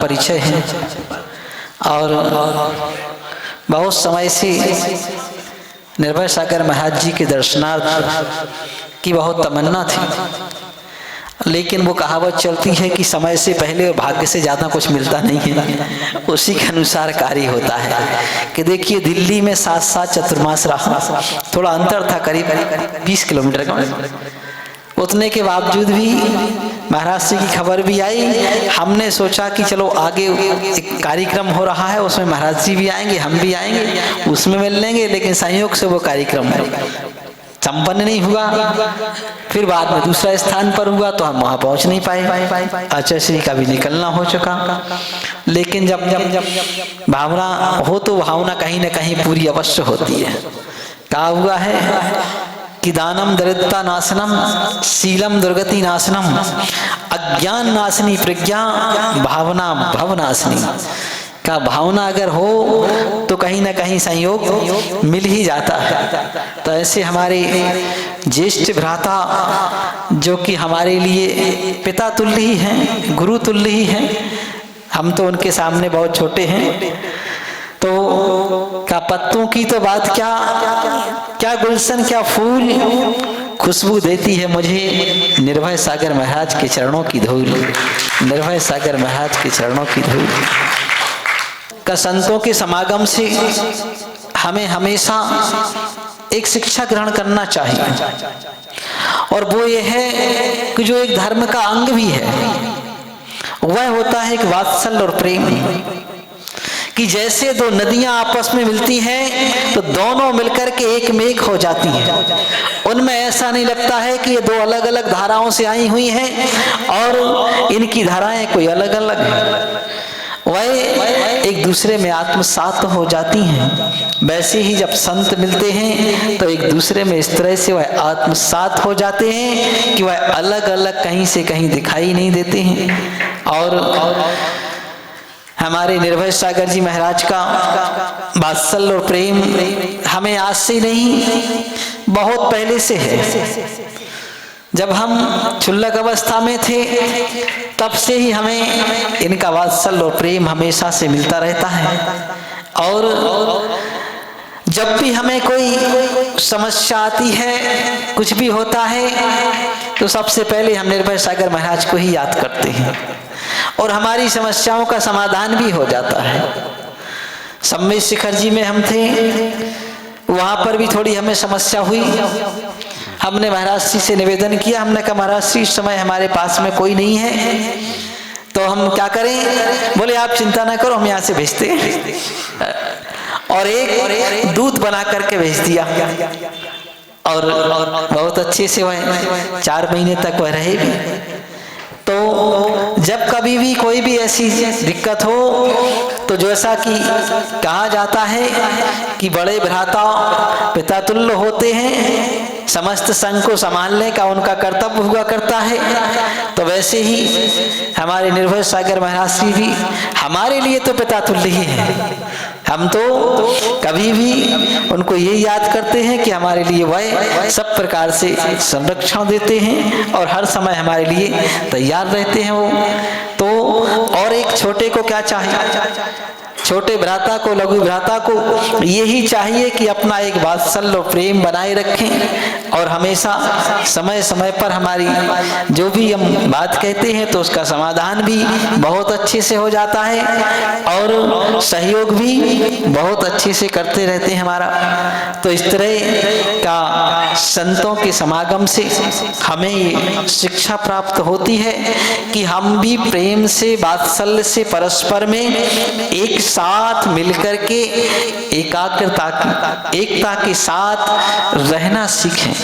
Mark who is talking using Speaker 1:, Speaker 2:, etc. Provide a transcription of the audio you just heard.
Speaker 1: परिचय है और बहुत समय से निर्भय सागर महाराज जी के दर्शनार्थ की बहुत तमन्ना थी, लेकिन वो कहावत चलती है कि समय से पहले और भाग्य से ज़्यादा कुछ मिलता नहीं है, उसी के अनुसार कार्य होता है। कि देखिए दिल्ली में 7 चतुर्मास रहा, थोड़ा अंतर था, करीब 20 किलोमीटर का। उतने के बावजूद भी महाराज जी की खबर भी आई। हमने सोचा कि चलो आगे एक कार्यक्रम हो रहा है, उसमें महाराज जी भी आएंगे, हम भी आएंगे, उसमें मिल लेंगे, लेकिन संयोग से वो कार्यक्रम संपन्न नहीं हुआ। फिर बाद में दूसरा स्थान पर हुआ तो हम वहां पहुंच नहीं पाए। आचार्य श्री का भी निकलना हो चुका। लेकिन जब भावना हो तो भावना कहीं ना कहीं पूरी अवश्य होती है। कहा हुआ है कि दानम दरिद्रता नाशनम, शीलम दुर्गति नाशनम, अज्ञान नाशनी प्रज्ञा, भावना भवनाशनी। का भावना अगर हो तो कहीं ना कहीं संयोग मिल ही जाता है। तो ऐसे हमारे ज्येष्ठ भ्राता जो कि हमारे लिए पिता तुल्य ही हैं, गुरु तुल्य ही हैं, हम तो उनके सामने बहुत छोटे हैं। तो क्या पत्तों की तो बात क्या गुलशन, क्या फूल खुशबू देती है मुझे निर्भय सागर महाराज के चरणों की धूल, निर्भय सागर महाराज के चरणों की धूल। का संतों के समागम से हमें हमेशा एक शिक्षा ग्रहण करना चाहिए, और वो ये है कि जो एक धर्म का अंग भी है वह होता है एक वात्सल्य और प्रेम। कि जैसे दो नदियां आपस में मिलती हैं तो दोनों मिलकर के एक में एक हो जाती हैं। उनमें ऐसा नहीं लगता है कि ये दो अलग अलग धाराओं से आई हुई हैं और इनकी धाराएं कोई अलग अलग हैं, वह एक दूसरे में आत्मसात हो जाती हैं। वैसे ही जब संत मिलते हैं तो एक दूसरे में इस तरह से वह आत्मसात हो जाते हैं कि वह अलग अलग कहीं से कहीं दिखाई नहीं देते हैं। और हमारे निर्भय सागर जी महाराज का वात्सल्य और प्रेम हमें आज से नहीं, बहुत पहले से है। जब हम क्षुल्लक अवस्था में थे तब से ही हमें इनका वात्सल्य और प्रेम हमेशा से मिलता रहता है। और जब भी हमें कोई समस्या आती है, कुछ भी होता है, तो सबसे पहले हम निर्भय सागर महाराज को ही याद करते हैं और हमारी समस्याओं का समाधान भी हो जाता है। सम्मेद शिखर जी में हम थे, वहां पर भी थोड़ी हमें समस्या हुई। हमने महाराज जी से निवेदन किया, हमने कहा महाराज जी इस समय हमारे पास में कोई नहीं है, तो हम क्या करें? बोले आप चिंता ना करो, हम यहाँ से भेजते हैं। और एक दूत बना करके भेज दिया और बहुत अच्छे से वह 4 महीने तक वह रहे भी। तो जब कभी भी कोई भी ऐसी दिक्कत हो तो जैसा कि कहा जाता है कि बड़े भ्राता पिता तुल्य होते हैं, समस्त संघ को संभालने का उनका कर्तव्य हुआ करता है। तो वैसे ही हमारे निर्भय सागर महाराज जी भी हमारे लिए तो पिता तुल्य ही है। हम तो कभी भी उनको ये याद करते हैं कि हमारे लिए वह सब प्रकार से संरक्षण देते हैं और हर समय हमारे लिए तैयार रहते हैं वो। तो और एक छोटे को क्या चाहिए? छोटे भ्राता को, लघु भ्राता को यही चाहिए कि अपना एक वात्सल्य और प्रेम बनाए रखें और हमेशा समय समय पर हमारी जो भी हम बात कहते हैं तो उसका समाधान भी बहुत अच्छे से हो जाता है और सहयोग भी बहुत अच्छे से करते रहते हैं हमारा। तो इस तरह का संतों के समागम से हमें ये शिक्षा प्राप्त होती है कि हम भी प्रेम से, वात्सल्य से परस्पर में एक साथ मिलकर के एकाग्रता की, एकता के साथ रहना सीखें।